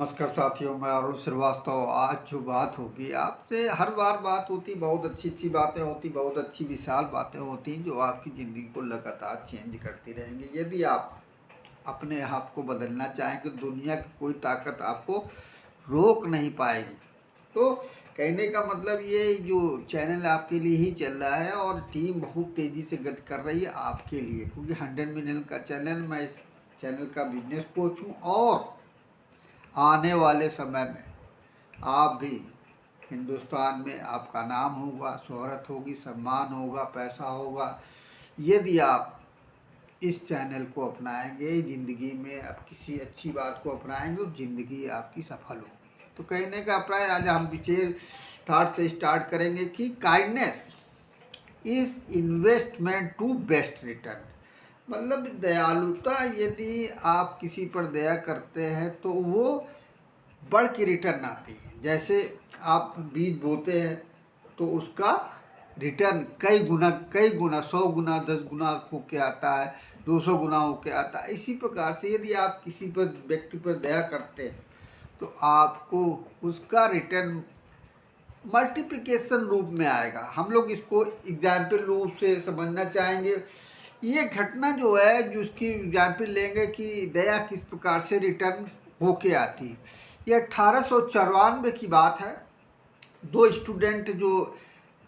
नमस्कार साथियों, मैं अरुण श्रीवास्तव। आज जो बात होगी आपसे, हर बार बात होती, बहुत अच्छी अच्छी बातें होती, बहुत अच्छी विशाल बातें होती जो आपकी ज़िंदगी को लगातार चेंज करती रहेंगी। यदि आप अपने आप को बदलना चाहें तो दुनिया की कोई ताकत आपको रोक नहीं पाएगी। तो कहने का मतलब ये जो चैनल आपके लिए ही चल रहा है और टीम बहुत तेज़ी से गति कर रही है आपके लिए, क्योंकि 100 मिलियन का चैनल, मैं इस चैनल का बिजनेस कोच हूँ और आने वाले समय में आप भी हिंदुस्तान में आपका नाम होगा, शोहरत होगी, सम्मान होगा, पैसा होगा। यदि आप इस चैनल को अपनाएंगे, ज़िंदगी में आप किसी अच्छी बात को अपनाएंगे तो ज़िंदगी आपकी सफल होगी। तो कहने का अभिप्राय, आज हम विशेष थॉट से स्टार्ट करेंगे कि kindness is investment to best return. मतलब दयालुता, यदि आप किसी पर दया करते हैं तो वो बढ़ के रिटर्न आती है। जैसे आप बीज बोते हैं तो उसका रिटर्न कई गुना 100 गुना, 10 गुना होके आता है, 200 गुना होके आता है। इसी प्रकार से यदि आप किसी पर व्यक्ति पर दया करते हैं तो आपको उसका रिटर्न मल्टीप्लिकेशन रूप में आएगा। हम लोग इसको एग्जाम्पल रूप से समझना चाहेंगे। ये घटना जो है, जो उसकी एग्जाम्पल लेंगे कि दया किस प्रकार से रिटर्न होके आती है। ये 1894 की बात है। दो स्टूडेंट जो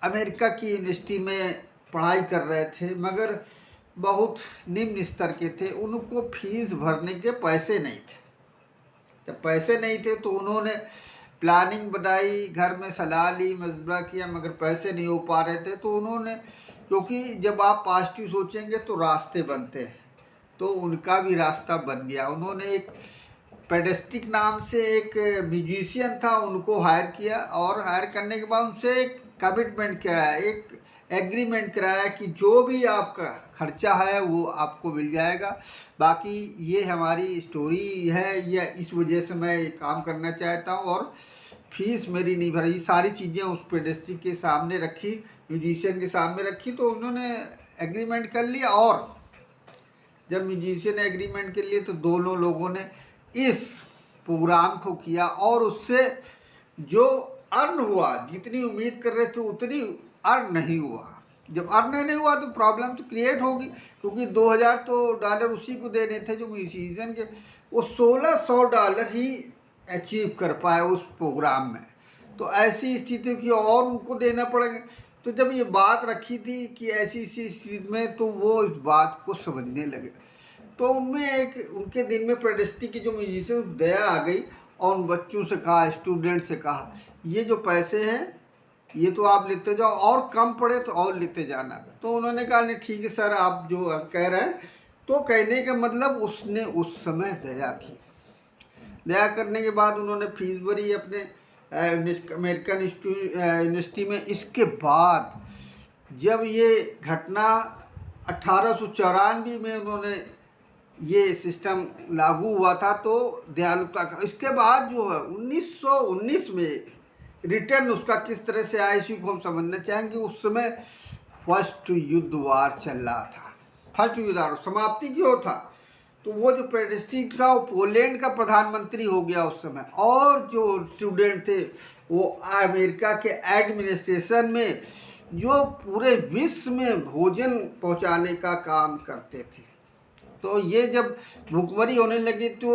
अमेरिका की यूनिवर्सिटी में पढ़ाई कर रहे थे, मगर बहुत निम्न स्तर के थे, उनको फीस भरने के पैसे नहीं थे। जब पैसे नहीं थे तो उन्होंने प्लानिंग बनाई, घर में सलाह ली, मशवरा किया, मगर पैसे नहीं हो पा रहे थे। तो उन्होंने, क्योंकि जब आप पॉजिटिव सोचेंगे तो रास्ते बनते हैं, तो उनका भी रास्ता बन गया। उन्होंने एक पेडेस्टिक नाम से एक म्यूजिशियन था, उनको हायर किया और हायर करने के बाद उनसे एक कमिटमेंट कराया, एक एग्रीमेंट कराया कि जो भी आपका खर्चा है वो आपको मिल जाएगा। बाकी ये हमारी स्टोरी है, या इस वजह से मैं काम करना चाहता हूँ और फीस मेरी नहीं भरी। सारी चीज़ें उस पेडेस्टिक के सामने रखी, म्यूजिशियन के सामने रखी, तो उन्होंने एग्रीमेंट कर लिया। और जब म्यूजिशियन ने एग्रीमेंट कर लिए तो दोनों लोगों ने इस प्रोग्राम को किया और उससे जो अर्न हुआ, जितनी उम्मीद कर रहे थे उतनी अर्न नहीं हुआ। जब अर्न नहीं हुआ तो प्रॉब्लम तो क्रिएट होगी, क्योंकि 2000 तो डॉलर उसी को देने थे जो म्यूजिशियन के, वो $1600 ही अचीव कर पाए उस प्रोग्राम में। तो ऐसी स्थिति की और उनको देना पड़ेगा। तो जब ये बात रखी थी कि ऐसी स्थिति में, तो वो इस बात को समझने लगे। तो उनमें एक, उनके दिन में पेडेस्टिक की जो म्यूजिशियन, दया आ गई और उन बच्चों से कहा, स्टूडेंट से कहा, ये जो पैसे हैं ये तो आप लेते जाओ, और कम पड़े तो और लेते जाना। तो उन्होंने कहा, नहीं ठीक है सर, आप जो कह रहे हैं। तो कहने का मतलब उसने उस समय दया की। दया करने के बाद उन्होंने फीस भरी अपने अमेरिकन यूनिवर्सिटी में। इसके बाद जब ये घटना 1894 में उन्होंने ये सिस्टम लागू हुआ था, तो दयालुता का, इसके बाद जो है 1919 में रिटर्न उसका किस तरह से आया, इसी को हम समझना चाहेंगे। उस समय फर्स्ट युद्ध वार चल रहा था। फर्स्ट युद्ध वार समाप्ति क्यों था, तो वो जो पेडेस्टिक था वो पोलैंड का प्रधानमंत्री हो गया उस समय, और जो स्टूडेंट थे वो अमेरिका के एडमिनिस्ट्रेशन में, जो पूरे विश्व में भोजन पहुंचाने का काम करते थे। तो ये जब भुखमरी होने लगी तो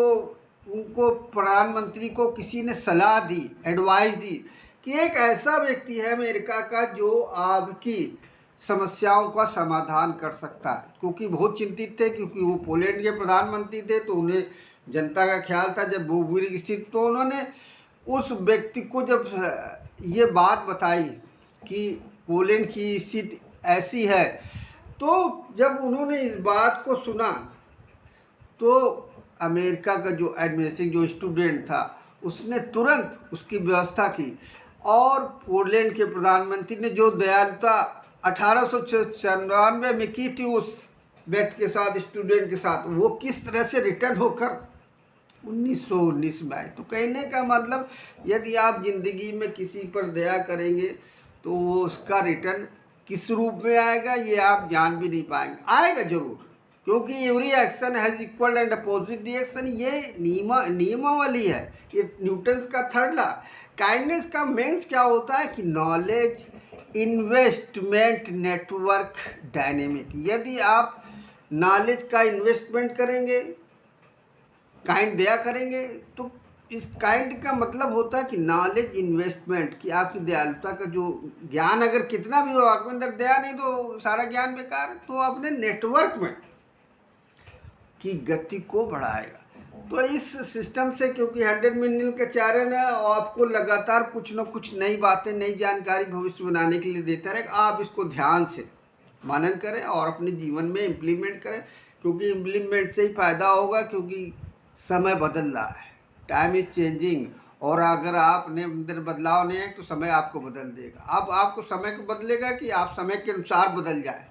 उनको, प्रधानमंत्री को किसी ने सलाह दी, एडवाइस दी कि एक ऐसा व्यक्ति है अमेरिका का जो आपकी समस्याओं का समाधान कर सकता है। क्योंकि बहुत चिंतित थे, क्योंकि वो पोलैंड के प्रधानमंत्री थे, तो उन्हें जनता का ख्याल था। जब भूखमरी की स्थिति, तो उन्होंने उस व्यक्ति को जब ये बात बताई कि पोलैंड की स्थिति ऐसी है, तो जब उन्होंने इस बात को सुना तो अमेरिका का जो एडमिनिस्ट्रेशन, जो स्टूडेंट था, उसने तुरंत उसकी व्यवस्था की। और पोलैंड के प्रधानमंत्री ने जो दयालुता 1894 में की थी उस व्यक्ति के साथ, स्टूडेंट के साथ, वो किस तरह से रिटर्न होकर 1919 में आई। तो कहने का मतलब, यदि आप ज़िंदगी में किसी पर दया करेंगे तो वो उसका रिटर्न किस रूप में आएगा ये आप जान भी नहीं पाएंगे। आएगा ज़रूर, क्योंकि every action has equal and opposite reaction, ये नियमावली है, ये न्यूटन का थर्ड लॉ। काइंडनेस का मीन्स क्या होता है कि नॉलेज इन्वेस्टमेंट नेटवर्क डायनेमिक। यदि आप नॉलेज का इन्वेस्टमेंट करेंगे, काइंड दया करेंगे, तो इस काइंड का मतलब होता है कि नॉलेज इन्वेस्टमेंट, कि आपकी दयालुता का जो ज्ञान अगर कितना भी हो, आपके अंदर दया नहीं तो सारा ज्ञान बेकार है, तो अपने नेटवर्क में की गति को बढ़ाएगा। तो इस सिस्टम से, क्योंकि 100 मिलियन का चैनल है और आपको लगातार कुछ न कुछ नई बातें, नई जानकारी भविष्य बनाने के लिए देता रहेगा, आप इसको ध्यान से मनन करें और अपने जीवन में इम्प्लीमेंट करें, क्योंकि इम्प्लीमेंट से ही फायदा होगा, क्योंकि समय बदल रहा है, टाइम इज चेंजिंग, और अगर आपने अंदर बदलाव नहीं है तो समय आपको बदल देगा। अब आपको समय को बदलेगा कि आप समय के अनुसार बदल जाए,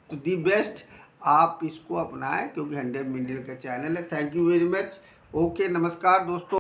तो दी बेस्ट आप इसको अपनाएं, क्योंकि 100 मिलियन का चैनल है। Thank you very much. Okay, नमस्कार दोस्तों।